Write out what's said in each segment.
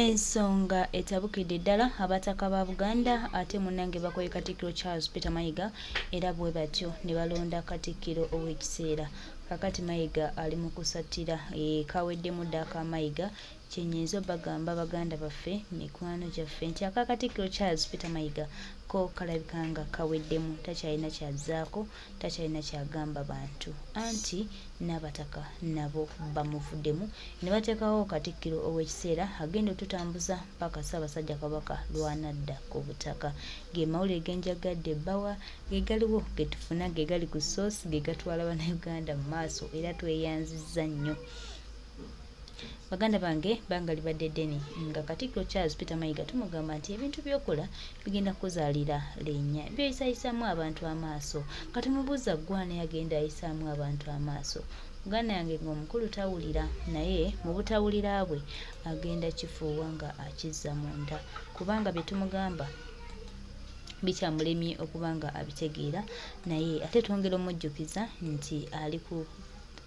Ensonga etabukidde ddala abataka ba Buganda ate munnange bakoye Katikkiro Charles Peter Mayiga era bwe batyo ne balonda Katikkiro ow'ekiseera. Kakati Mayiga ali mu kusattira kaweddemu dda aka Mayiga kyenyiza bagamba baganda baffe mikwano gyaffe nti aka Katikkiro Charles Peter Mayiga ko kalabikanga kaweddemu takyalina kyazzaako takyalina kyagamba bantu anti n'abataka nabo bamuvuddemu ne bateekawo Katikkiro ow'ekiseera agenda otutambuza paka Ssaabasajja Kabaka lwanadda ku butaka. Ge mawulire genjagadde ebbawa ge galiwo ge tufuna ge gali ku source ge gatwala bannayuganda mu maaso era tweyanzizza nnyo. Baganda bange bangali badde ddeni nga Katikkiro Charles Peter Mayiga tumugamba nti ebintu by'okola bigenda kuzaalira linnya by'oyisayisaamu abantu amaaso nga tumubuuza ggwana yagenda ayisaamu abantu amaaso. Muganda yange ng'omukulu tawulira naye mu butawulira bwe agenda kifuuwa nga akizza munda kubanga bye tumugamba bikyamulemye okuba nga abitegeera naye ate twongera omujjukiza nti ali ku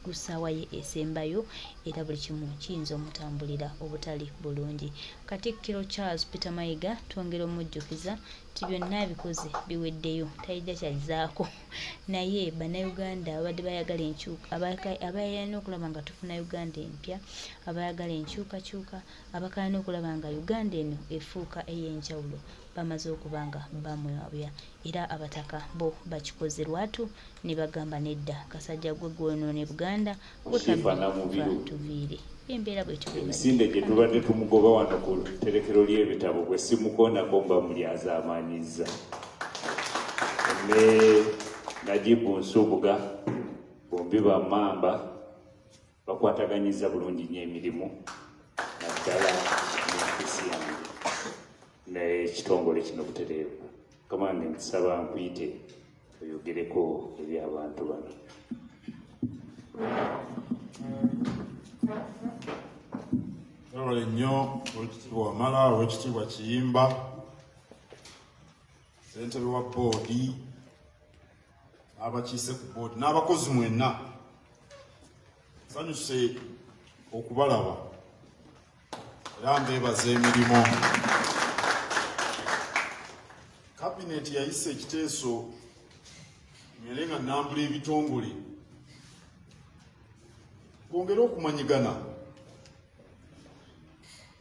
ssaawa ye esembayo era buli kimu kiyinza omutambulira obutali bulungi. Katikkiro Charles Peter Mayiga twongera omujjukiza nti byonna bikoze biweddeyo talina kyazzaako naye bannayuganda abadde bayagala enkyuka abayagala okulaba nga tufuna Uganda empya abayagala enkyukakyuka abakalina okulaba nga Uganda eno efuuka ey'enjawulo bamaze okuba nga bamwabya era abataka bo bakikoze lwatu ne bagamba nedda kasajja gwe gwonoone Buganda tuviire embeera emisinde gye tubadde tumugoba wano ku tterekero ly'ebitabo gwe simukoonako mba mulyazaamaanyizza ne Najibu Nsubuga bombi bammamba bakwataganyiza bulungi nnyo emirimu naddala n'empisi yange n'ekitongole kino butereevu. Kamange nkusaba nkuyite oyogereko eri abantu bano. Olole nnyo Oweekitiibwa Wamala, Oweekitiibwa Kiyimba, ssentebe wa boodi, abakiise ku boodi n'abakozi mwenna. Nsanyuse okubalaba era mbeebaza emirimu. Kabineti yayise ekiteeso ngere nga nnambula ebitongole bongere okumanyigana.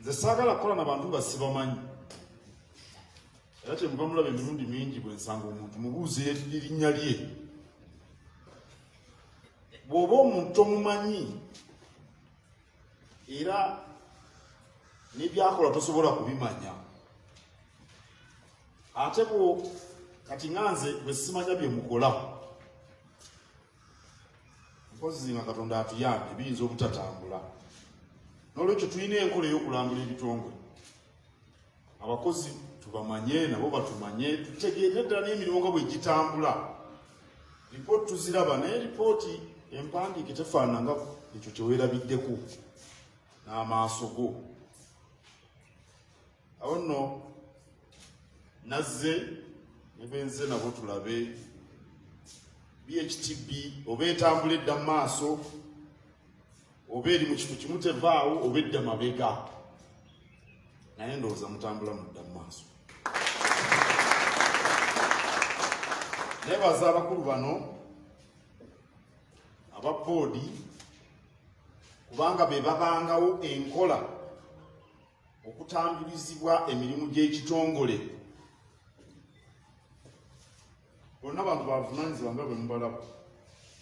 Nze saagala kukola n'abantu nga sibamanyi era kyemuva mulaba emirundi mingi bwe nsanga omuntu mubuuze erinnya lye. Bw'oba omuntu tomumanyi era n'ebyakola tosobola kubimanya ate kati nganze bwe simanya bye mukola mpozi nga Katonda atuyambye biyinza obutatambula. N'olwekyo tulina enkola ey'okulambula ebitongole abakozi tubamanye nabo batumanye tutegeere ddala n'emirimu nga bwe gitambula. Lipooti tuziraba naye lipooti empandiike tefaanana nga ekyo kye weerabiddeko n'amaaso go. Awo nno nazze ne benze nabo tulabe BHTB oba etambula edda mu maaso oba eri mu kifo kimu tevaawo oba edda mabega naye ndowooza mutambula mudda mu maaso. Neebaza abakulu bano aba boodi kubanga be babangawo enkola okutambulizibwa emirimu gy'ekitongole. Bonna abantu bavunaanyizibwa nga bwe mubalaba.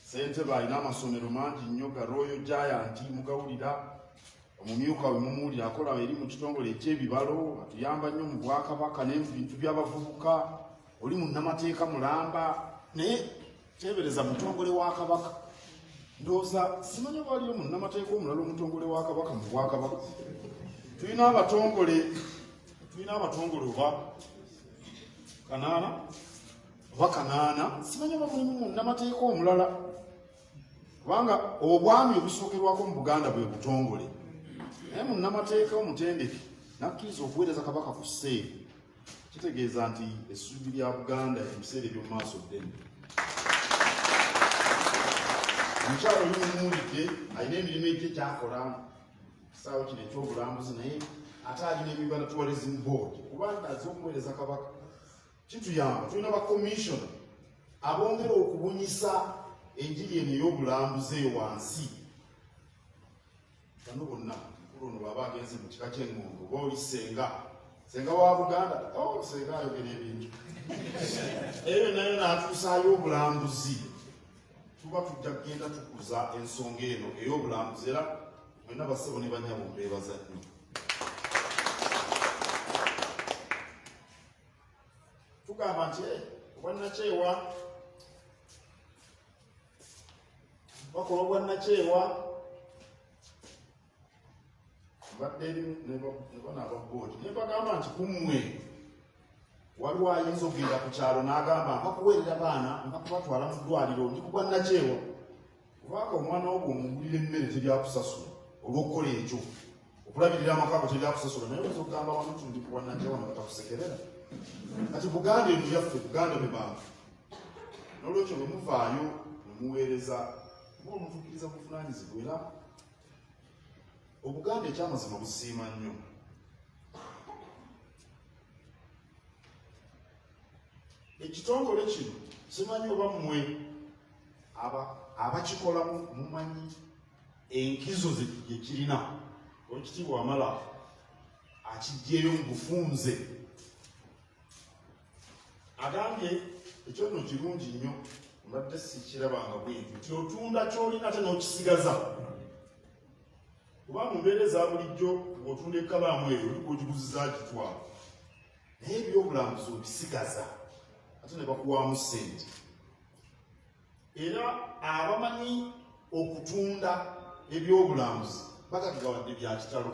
Ssentebe alina amasomero mangi nnyo ga Royal Giant mugawulira, omumyuka we mumuwulira akola eri mu kitongole eky'ebibalo atuyamba nnyo mu Bwakabaka ne mu bintu by'abavubuka. Oli munnamateeka mulamba naye teebereza mutongole wa Kabaka. Ndowooza simanyi oba waliyo munnamateeka omulala omutongole wa Kabaka mu Bwakabaka. Tulina abatongole oba kanaana simanyi oba mulimu munnamateeka omulala kubanga obwami obusookerwako mu Buganda bwe butongole naye munnamateeka omutendeke nakkiriza okuweereza Kabaka ku sseeri. Kitegeeza nti essuubi lya Buganda ebiseera eby'omu maaso ddene. Omukyalo oli mumuwulidde alina emirimu egye gyakola kisaawe kino ekyobulambuzi naye ate alina Uganda Tourism Board kuba nazo okuweereza Kabaka kituyamba. Tulina ba commissioner abongera okubunyisa enjiri eno ey'obulambuzi eyo wansi. Bano bonna mukulu ono bw'aba agenze mu kika ky'Engongo oba oli senga wa Buganda, senga ayogera ebintu eyo nayo n'atuusaayo obulambuzi. Tuba tujja kugenda tukuza ensonga eno ey'obulambuzi era mwenna bassebo ne bannyabo mbeebaza nnyo. Tugamba nti obwannakyewa bakola obwannakyewa mbadde erimu ne bano aba boodi naye bagamba nti kummwe waliwo ayinza okugenda ku kyalo n'agamba nkakuweerera baana nkakubatwala mu ddwaliro ndi ku bwannakyewa kubanga omwana wo bw'omugulira emmere teryakusasula olw'okukola ekyo okulabirira amaka go teryakusasula naye oyinza okugamba wano tundi ku bwannakyewa ne batakusekerera. Kati Buganda eno yaffe Buganda be bantu n'olwekyo bwe muvaayo ne muweereza muba omutuukiriza buvunaanyizibwa era Obuganda ekyamazima busiima nnyo. Ekitongole kino simanyi oba mmwe abakikolamu mumanyi enkizo gye kirina. Oweekitiibwa Wamala akiggyeyo mu bufunze agambye ekyo nno kirungi nnyo mbadde sikirabanga bwintu nti otunda ky'olina ate n'okisigaza kuba mu mbeera eza bulijjo bw'otunda ekkalaamu eyo oli gw'ogiguziza gitwala naye ebyobulambuzi obisigaza ate ne bakuwaamu ssente. Era abamanyi okutunda ebyobulambuzi bagagawadde bya kitalo.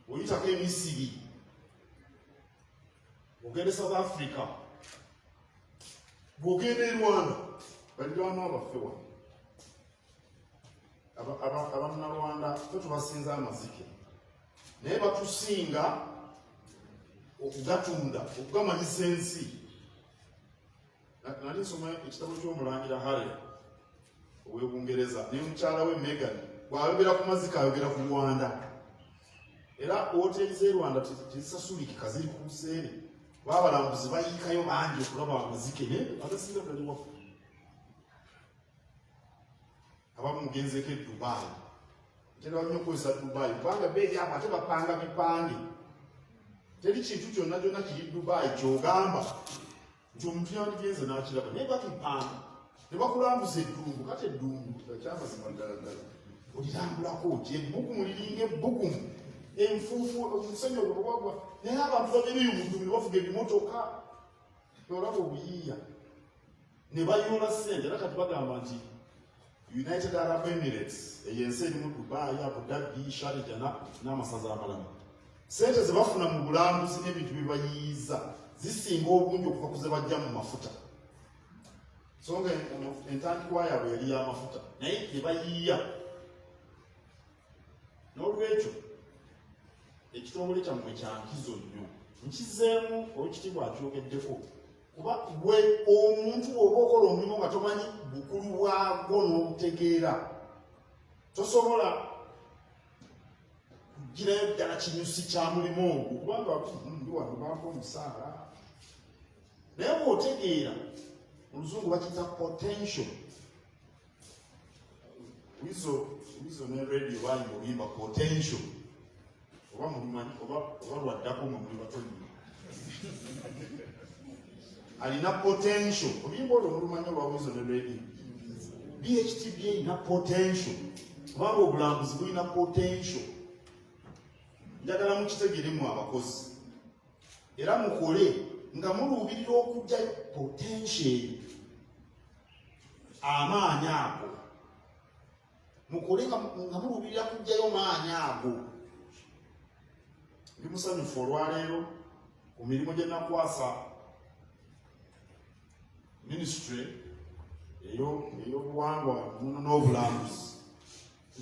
Oyitako e Misiri, ogenda South Africa, bw'ogenda e Rwanda, balirwana abaffe wano abannarwanda fe tubasinza amazike naye batusinga okugatunda okugamanyisa ensi. Nali nsoma ekitabo ky'omulangira Harry ow'Ebungereza ne mukyala we Megan bw'ayogera ku mazike ayogera ku Rwanda. Era wooteri z'e Rwanda tezisasulika ziri ku buseere bw'abalambuzi bayiikayo bangi okulaba amazike naye agasinga ddala waffe. Abamu mugenzeko e Dubai, ntera nnyo okukozesa Dubai kubanga beeri abo ate bapanga bipange. Teri kintu kyonna kyonna kiri Dubai ky'ogamba nti omuntu yandigenze n'akiraba naye bakipanga ne bakulambuza eddungu. Kati eddungu ekyamazima ddala ddala olirambulako ki ebbugumu liringa ebbugumu enfuufu omusenyu ogwagwa naye abantu babiriyumuddumi ne bafuga ebimotoka olaba obuyiiya ne bayoola ssente. Era kati bagamba nti United Arab Emirates eyo ensi erimu Dubai, Abu Dhabi, Sharjah n'amasaza amalala ssente ze bafuna mu bulambuzi n'ebintu bye bayiiyiza zisinga obungi okuva ku ze bajja mu mafuta. So nga entandikwa yaabwe yali y'amafuta naye ne bayiiya. N'olwekyo ekitongole kyammwe kya nkizo nnyo nkizeemu Oweekitiibwa akyogeddeko kuba gwe omuntu oba okola omulimu nga tomanyi bukulu bwagwo n'obutegeera tosobola kugirayo ddala kinyusi kya mulimu ogwo kubanga ndi wano bampa omusaala naye bw'otegeera mu luzungu bakiyita potential. Wizo ne radio bali mubimba potential oba mulimanyi oba lwaddako mwe muli batonyi alina potential. Oluyimba olwo mulumanyi olwa Wizo ne radio. BHTB erina potential kubanga obulambuzi bulina potential. Njagala mukitegeremu abakozi era mukole nga muluubirira okujja potential amaanyi ago. Mukole nga muluubirira kujjayo maanyi ago. Ndi musanyufu olwaleero ku mirimu gye nakwasa ministry ey'obuwangwa n'obulambuzi.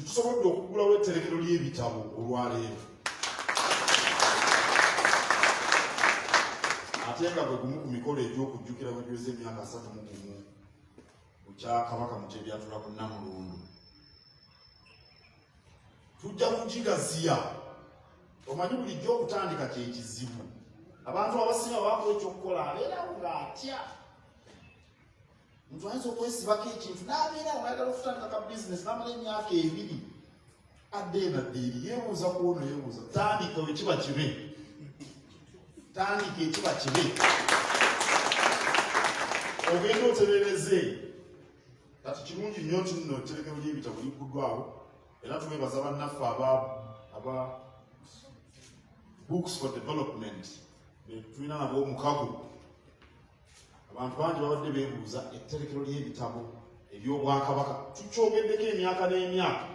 Tusobodde okugulawo etterekero ly'ebitabo olwaleero. Ate nga bwe gumu ku mikolo egy'okujjukira bwegiweza emyaka 31 ku kya Kabaka Mutebi ku Namulundu. Tujja kugigaziya omanyi bulijjo okutandika kyekizibu. Abantu abasinga bakola ekyokukola abeerawo ng'atya. Omuntu ayinza okwesibako ekintu n'abeerawo ayagala okutandika ka bizinesi n'amala emyaka 2 adde eri yeebuuza ku ono yeebuuza. Tandika ekiba kibe. Tandika ekiba kibe. Ogenda otereereze. Kati kirungi nnyo nti nno etterekero ly'ebitabo ligguddwawo era tubeebaza bannaffe aba Books for Development tulina nabo omukago. Abantu bangi babadde beebuuza etterekero ly'ebitabo eby'Obwakabaka tukyogeddeko emyaka n'emyaka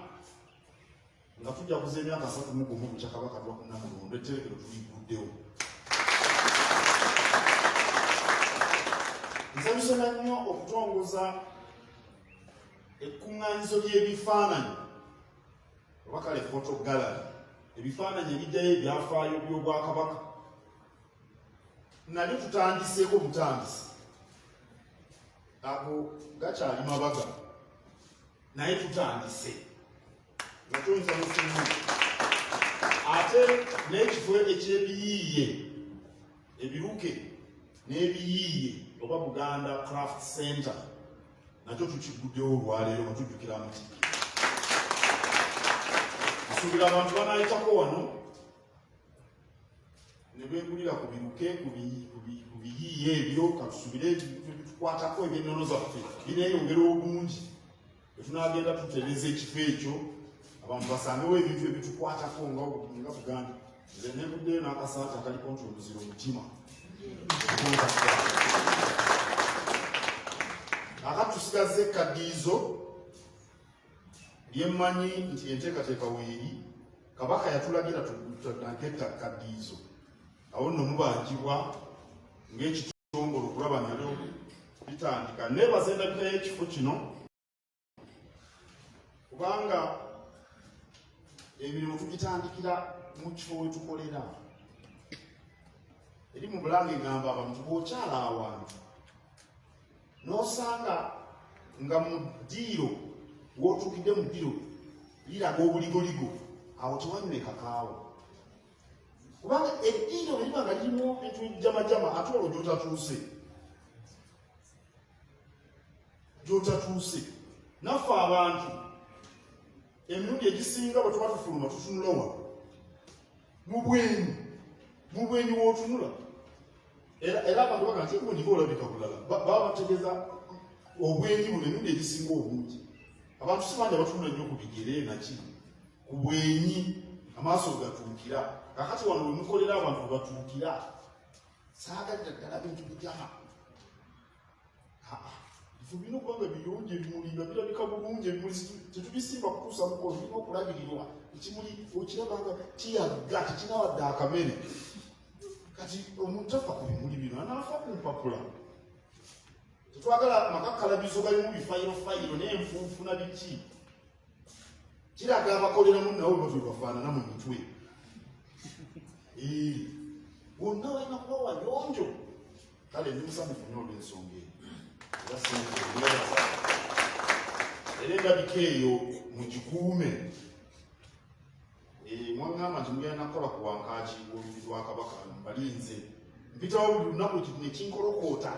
nga tujja kuza emyaka 31 bukya Kabaka Namulondo etterekero tuligguddewo. Nsanyuse nnyo okutongoza ekkuŋŋaanyizo ly'ebifaananyi oba kale photo gallery, ebifaananyi ebijjayo ebyafaayo by'Obwakabaka. Nalyo tutandiseeko butandisi. Ago gakyali mabaga naye tutandise nakyo nsanyufu. Ate n'ekifo ekyebiyiiye ebiruke n'ebiyiiye oba Buganda Craft Center nakyo tukiguddewo olwaleero nga tujjukira Mutiki. Nsuubira abantu banaayitako wano ne beegulira ku biruke ku biyiiye ebyo katusuubire ebitukwatako eby'ennono zaffe bineeyongera obungi etunaagenda tutereza ekifo ekyo abantu basangewo ebintu ebitukwatako nga Buganda. Nze neevuddeyo n'akasaati akaliko nti omuzira omutima. Akatusigaze ekkaddiizo lyemmanyi nti enteekateeka weeri Kabaka yatulagira tutandike ekkaddiizo. Awo nno mubangibwa ng'ekitongole okulaba nalyo bitandika. Neebaza endabika y'ekifo kino kubanga emirimu tugitandikira mu kifo we tukolera. Eri mu Bulange ngamba abantu bw'okyala awantu n'osanga nga mu ddiiro w'otuukidde mu ddiiro liraga obuligoligo, awo tewanyweka kakaawo. Kubanga eddiiro bwe liba nga lirimu bintu bijamajama ate olwo gy'otatuuse. Naffe abantu emirundi egisinga bwe tuba tufuluma tutunula wa mu bwenyi w'otunula. Era abantu baga nti ekubo niba olabika bulala baba bategeeza obwenyi buno emirundi egisinga obungi. Abantu si bangi abatunula nnyo ku bigere naki ku bwenyi amaaso gatuukira. Kakati wano we mukolera abantu batuukira saagalira ddala bintu bijama. Ifu bino kubanga biyonje ebimuli nga birabika bulungi ebimuli tetubisimba kutuusa mukono birina okulabirirwa. Ekimuli okiraba nga kiyagga tekinawadde akamere. Kati omuntu afa ku bimuli bino anaafa ku mpapula. Tetwagala makakkalabizo galimu bifayiro n'enfunfuna biki. Kiraga abakoleramu nabo bwe bafaanana mu mitwe. Bonna balina kuba wayonjo. Kale ndi musanyufu nnyo olw'ensonga eyo. Era endabika eyo mugikuume. Mwagamba nti mugenda nakukola ku wankaaki w'olubiri lwa Kabaka mbalinze. Mpitawo buli lunaku nekinkolokoota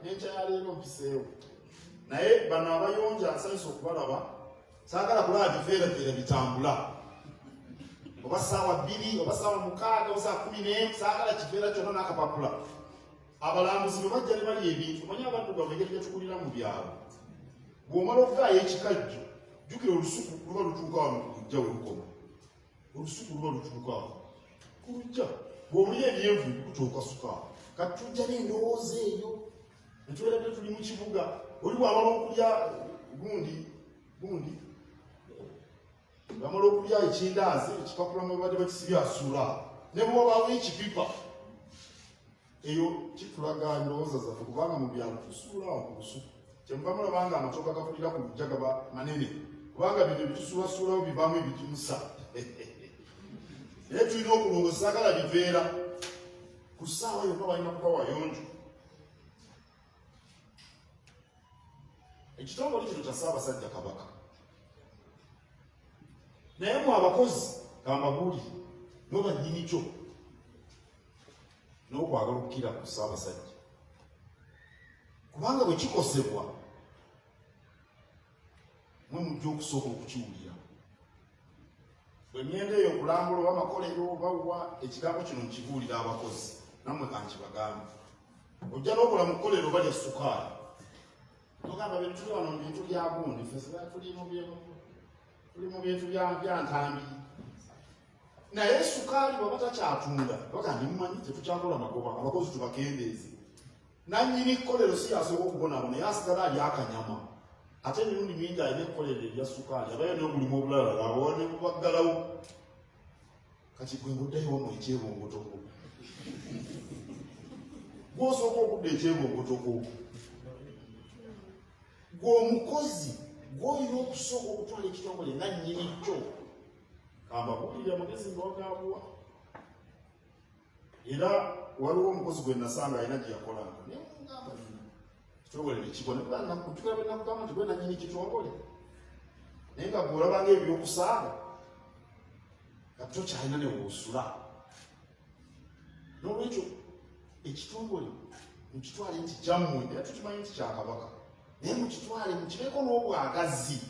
n'enkya ya leero mpiseewo. Naye bano abayonja nsanyusa okubalaba saagala kulaba bifeerateera bitambula. Oba ssaawa 2 oba ssaawa 6 oba ssaawa 11 saagala kifeera kyonna n'akapapula. Abalambuzi bwe bajja ne bali ebintu omanyi abaddugavu engeri gye tukulira mu byalo. Bw'omala okugaayo ekikajjo jjukira olusuku luba lutuuka wano ku lujja we lukoma. Olusuku luba lutuuka wano ku lujja. Bw'omulya ebyenvu kutuuka sukaawa. Kati tujja n'endowooza eyo ne tubeeradde tuli mu kibuga. Oli bw'amala okulya gundi bw'amala okulya ekindaazi ekipapula mwe badde bakisibye asula ne bw'obaawo ekipipa eyo kitulaga endowooza zaffe kubanga mu byalo tusuulawo ku lusuku. Kyemuva mulabanga amatooka gakulira ku lujja gaba manene kubanga bino ebitusuulasuulawo bivaamu ebijimusa. Naye tulina okulongosa saagala biveera ku ssaawa yonna balina kuba wayonjo. Ekitongole kino kya Ssaabasajja Kabaka naye mu abakozi kamba buli noba nnyini kyo n'okwagala okukira ku Ssaabasajja, kubanga bwe kikosebwa mwe mujja okusooka okukiwulira. Bwe ngenda eyo okulambula oba amakolero obawa ekigambo kino nkibuulira abakozi, nammwe kankibagambe. Ojja n'okola mu kkolero balya sukaali, togamba bintu tuli wano mu bintu bya gundi, ffe tuli mu bintu bya ntambi. Naye sukaali bwaba takyatunda bagandi mumanyi tetukyakola magoba, abakozi tubakendeeze. Nannyini kkolero si yasooka okubonabona, naye asigala ali akanyama. Ate emirundi mingi alina ekkolero erya sukaali, abayo n'omulimu obulala abawa ne bubaggalawo. Kati gwe nguddayo wamu ekyebongotoko, gw'osooka okudda ekyebongotoko, gw'omukozi gw'olina okusooka okutwala ekitongole nga nnyini kyo. Kamba buulira amagezi nga wagaabuwa. Era waliwo omukozi gwe nasanga alina gye yakolanga, naye mugamba nina ekitongole ne kigwa, nekujjukira be nakugamba nti gwe nannyini kitongole, naye nga gw'olabanga ebyokusaaga kati tokyalina ne woosula. N'olwekyo ekitongole mukitwale nti kyammwe, era tukimanyi nti kya Kabaka, naye mukitwale mukibeeko n'obwagazi.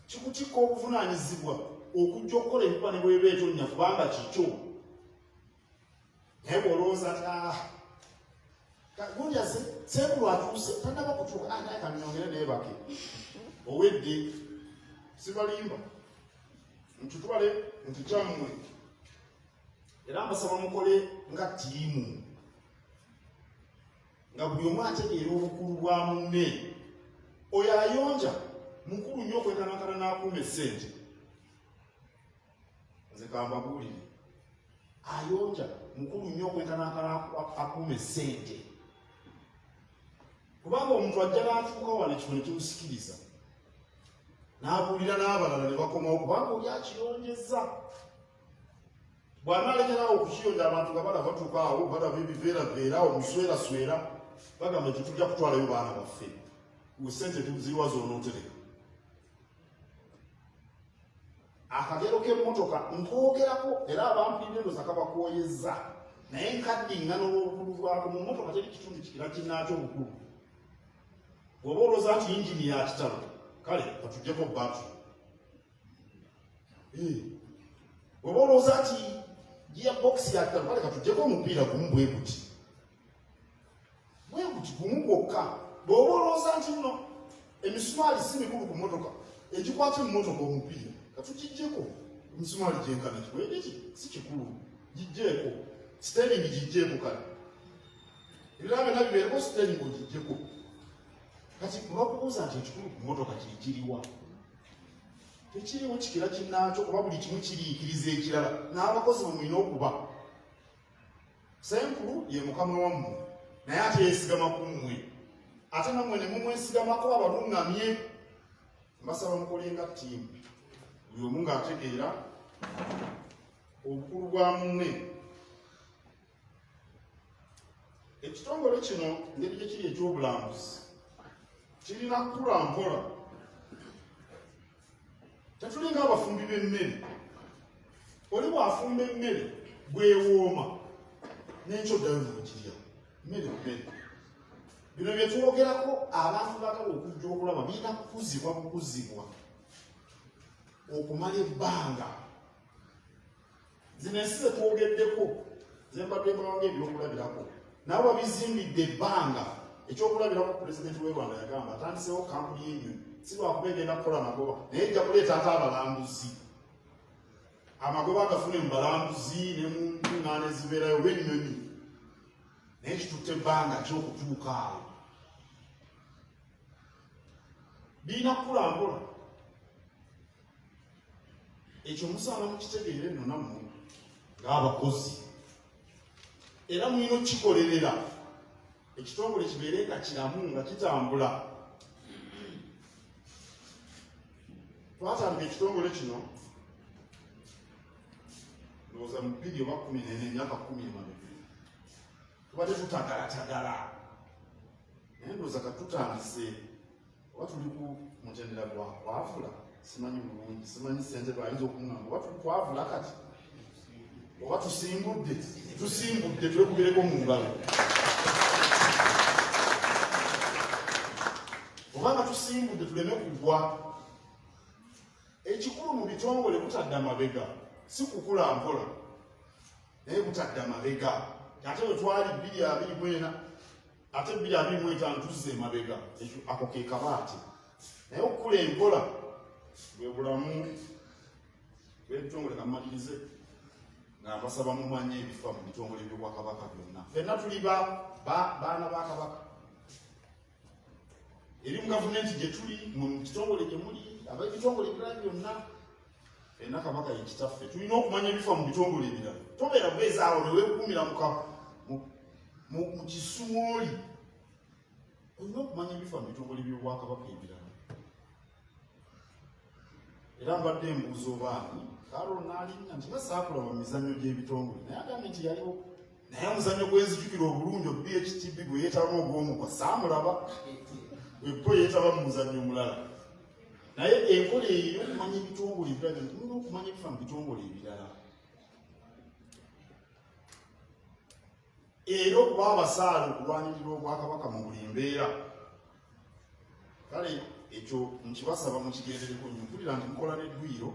Kikutikka obuvunaanyizibwa okujja okukola ebikuba ne bweba etonnya kubanga kikyo. Naye bw'olowooza ti gulya Ssenkulu atuuse tannaba kutuuka, naye kanyongere neebake owedde sibalimba, mukitwale nti kyammwe. Era mbasaba mukole nga ttiimu, nga buli omu ategeera obukulu bwa munne. Oyo ayonja mukulu nnyo okwekanakana n'akuuma essente. Nze kambabuulire, ayonja mukulu nnyo okwekanakana akuuma essente, kubanga omuntu ajja n'atuuka wano ekifo ne kimusikiriza, n'abuulira n'abalala ne bakomawo, kubanga oli akiyonjezza. Bw'anaalekerawo okukiyonja abantu nga balaba batuuka awo balaba ebiveeraveera omusweraswera, bagamba nti tujja kutwalayo baana baffe, gwe ssente ziriwa z'onootereka. Akagero k'emmotoka nkoogerako, era abampulira endoza kabakooyezza, naye nkaddingana olw'obukulu bwako. Mu mmotoka teri kitundu kikira kinnaakyo obukulu. Bw'oba olowooza nti yingini ya kitalo, kale katuggyeko battery. Bw'oba olowooza nti gearbox ya kitalo, kale katuggyeko omupiira gumu bwe guti gumu gwokka. Bw'oba olowooza nti nno emisumaali si mikulu ku mmotoka, egikwata emmotoka omupiira katugiggyeko. Emisumaali gyenkana kiwede ki si kikulu, giggyeko. Steeringi giggyeko kale, ebirala byonna bibeereko steeringi ogiggyeko. Kati bwebakubuuza nti ekikulu ku mmotoka kiriwa, tekiriwo kikira kinnaakyo, kuba buli kimu kiriikiriza ekirala. N'abakozi bwe mulina okuba, Ssenkulu ye mukama wammwe, naye ate yeesigama ku mmwe, ate nammwe ne mumwesigamako abaluŋŋamye. Mbasaba mukole nga ttiimu, buli omu ng'ategeera obukulu bwa munne. Ekitongole kino ngeri gye kiri ekyobulambuzi kirina kukula mpola. Tetulinga abafumbi b'emmere. Oli bw'afumba emmere bwewooma n'enkyo ddayo n'okirya mmere mmere. Bino bye twogerako abantu baagala okujja okulaba birina kukuzibwa okumala ebbanga. Zino ensi ze twogeddeko ze mbadde mbawanga ebyokulabirako, nabo babizimbidde ebbanga. Ekyokulabirako pulezidenti w'e Rwanda yagamba atandiseewo kampuni y'ennyonyi, si lwakuba egenda kukola magoba, naye ejja kuleeta ate abalambuzi. Amagoba agafune mu balambuzi ne mu nkuŋŋaana ezibeerayo olw'ennyonyi, naye kitutte ebbanga ky'okutuuka awo. Birina kukula mpola. Ekyo musaana mukitegeere nno nammwe ng'abakozi, era mulina okukikolerera ekitongole kibeere nga kiramu nga kitambula. Twatandika ekitongole kino ndowooza mu 2 oba 14 emyaka 10 emabega. Tubadde tutagalatagala, naye ndowooza katutandise oba tuli ku mutendera gwa kwavula simanyi bulungi simanyi ssentebe ayinza okuŋŋamba oba twavula kati oba tusimbudde twekubireko mu ngalo oba nga tusimbudde tuleme kugwa. Ekikulu mu bitongole butadde amabega si kukula mpola naye butadde amabega. Ate bwe twali 224 ate 225 tuzze emabega, ako ke kabaati. Naye okukula empola bwe bulamu bw'ebitongole. Kamalirize nga mbasaba mumanye ebifa mu bitongole by'Obwakabaka byonna. Ffenna tuli baana ba Kabaka. Eri mu gavumenti gye tuli, mu kitongole gye muli, ab'ebitongole ebirala byonna, ffenna Kabaka ye kitaffe. Tulina okumanya ebifa mu bitongole ebirala. Tobeera bwezaawo ne weekuumira mu kisumooli. Olina okumanya ebifa mu bitongole by'Obwakabaka ebirala. Era mbadde mbuuza obaani Karo n'alinnya nti nga saakulaba mu mizannyo gy'ebitongole naye agambye nti yaliwo. Naye omuzannyo gw'enzijukira obulungi BHTB gwe yeetaba ogw'omukwa saamulaba. Bwe yeetaba mu muzannyo omulala. Naye enkola eyo okumanya ebitongole ebirala, tulina okumanya ebifa mu bitongole ebirala. Era okuba abasaala okulwanirira Obwakabaka mu buli mbeera. Kale ekyo nkibasaba mukigendereko nnyo. Mpulira nti mukola n'eddwiro.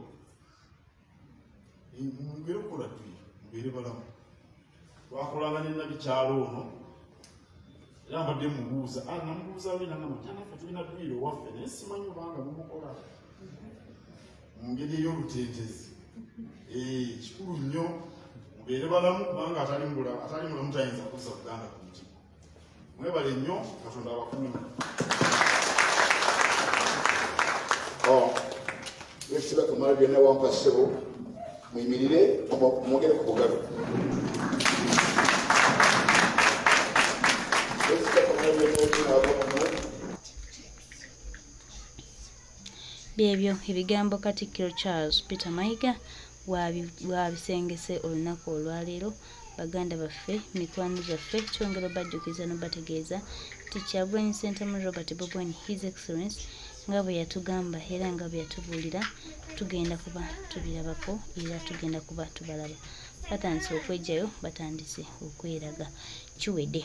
Mugere okukola ddwiro, mubeere balamu. Twakolanga ne Nabikyalo ono. Era mbadde mubuuza, namubuuza we nangamba nti naffe tulina ddwiro ewaffe naye simanyi obanga mumukola. Mu ngeri ey'olutentezi. Kikulu nnyo mubeere balamu kubanga atali mulamu tayinza kuzza Buganda ku mutima. Mwebale nnyo, Katonda abakuume. Ekitiibwa Kamalabyonna Wampa Ssebo muyimirire mwogere ku bugalo. Byebyo ebigambo Katikkiro Charles Peter Mayiga wabisengese olunaku olwaleero. Baganda baffe, mikwano gyaffe, kyongera bajjukiza n'obategeeza nti Kyagulanyi Ssentamu Robert Bob Wine His Excellence nga bwe yatugamba era nga bwe yatubuulira tugenda kuba tubirabako era tugenda kuba tubalaba. Batandise okwejjayo, batandise okweraga. Kiwedde.